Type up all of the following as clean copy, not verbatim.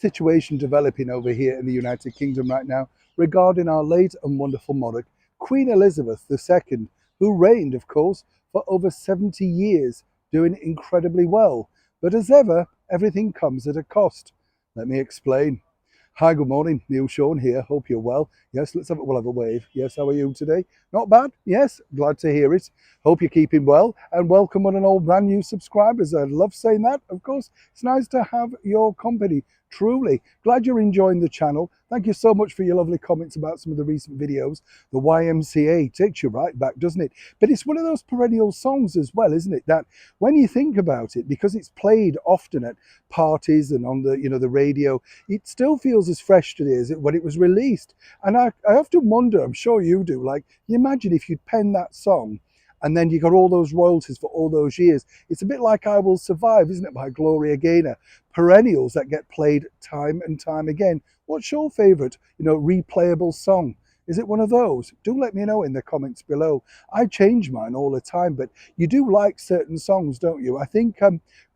situation developing over here in the United Kingdom right now regarding our late and wonderful monarch, Queen Elizabeth II, who reigned, of course, for over 70 years, doing incredibly well. But as ever, everything comes at a cost. Let me explain. Hi, good morning. Neil Sean here. Hope you're well. Yes, we'll have a wave. Yes, how are you today? Not bad. Yes, glad to hear it. Hope you're keeping well, and welcome on and all brand new subscribers. I love saying that. Of course, it's nice to have your company. Truly glad you're enjoying the channel. Thank you so much for your lovely comments about some of the recent videos. The YMCA takes you right back, doesn't it? But it's one of those perennial songs as well, isn't it? That when you think about it, because it's played often at parties and on the the radio, it still feels as fresh today as when it was released. And I often wonder, I'm sure you do, like, you imagine if you'd penned that song and then you got all those royalties for all those years. It's a bit like I Will Survive, isn't it, by Gloria Gaynor? Perennials that get played time and time again. What's your favourite, replayable song? Is it one of those? Do let me know in the comments below. I change mine all the time, but you do like certain songs, don't you? I think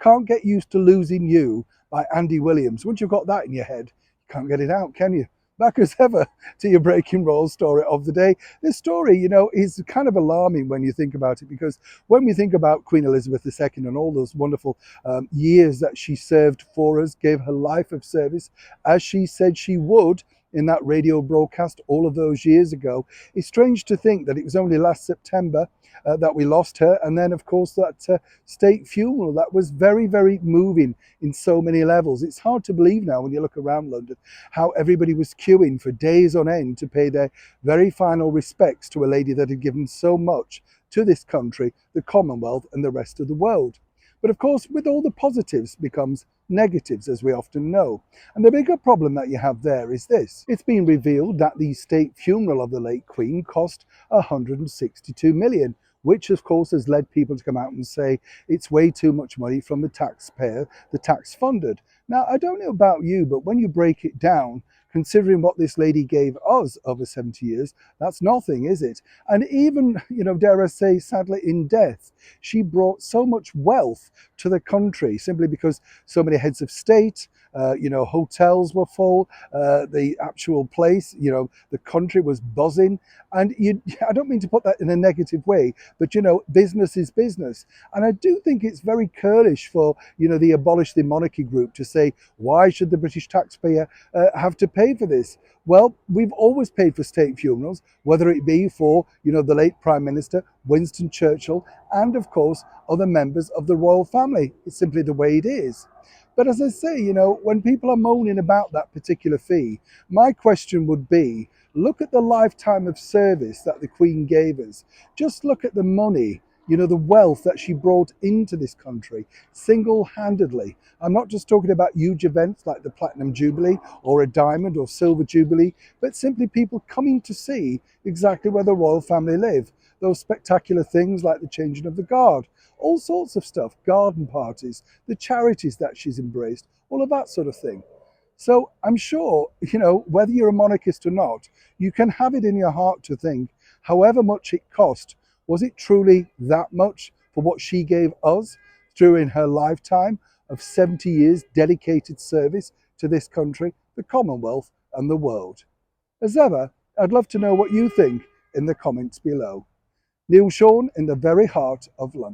Can't Get Used to Losing You by Andy Williams. Once you've got that in your head, you can't get it out, can you? Back as ever to your breaking royal story of the day. This story, is kind of alarming when you think about it, because when we think about Queen Elizabeth II and all those wonderful years that she served for us, gave her life of service, as she said she would in that radio broadcast all of those years ago, it's strange to think that it was only last September that we lost her. And then, of course, that state funeral that was very, very moving in so many levels. It's hard to believe now when you look around London how everybody was queuing for days on end to pay their very final respects to a lady that had given so much to this country, the Commonwealth, and the rest of the world. But of course, with all the positives becomes negatives, as we often know. And the bigger problem that you have there is this. It's been revealed that the state funeral of the late Queen cost 162 million, which of course has led people to come out and say it's way too much money from the taxpayer, the tax funded. Now, I don't know about you, but when you break it down, considering what this lady gave us over 70 years, that's nothing, is it? And even, dare I say, sadly, in death, she brought so much wealth to the country simply because so many heads of state, hotels were full, the actual place, the country was buzzing. And I don't mean to put that in a negative way, but, business is business. And I do think it's very curlish for, the Abolish the Monarchy group to say, why should the British taxpayer have to pay for this? Well, we've always paid for state funerals, whether it be for, the late Prime Minister, Winston Churchill, and of course, other members of the royal family. It's simply the way it is. But as I say, when people are moaning about that particular fee, my question would be, look at the lifetime of service that the Queen gave us. Just look at the money, the wealth that she brought into this country single-handedly. I'm not just talking about huge events like the Platinum Jubilee or a Diamond or Silver Jubilee, but simply people coming to see exactly where the royal family live. Those spectacular things like the changing of the guard, all sorts of stuff, garden parties, the charities that she's embraced, all of that sort of thing. So I'm sure, whether you're a monarchist or not, you can have it in your heart to think, however much it cost, was it truly that much for what she gave us during her lifetime of 70 years dedicated service to this country, the Commonwealth, and the world? As ever, I'd love to know what you think in the comments below. Neil Sean in the very heart of London.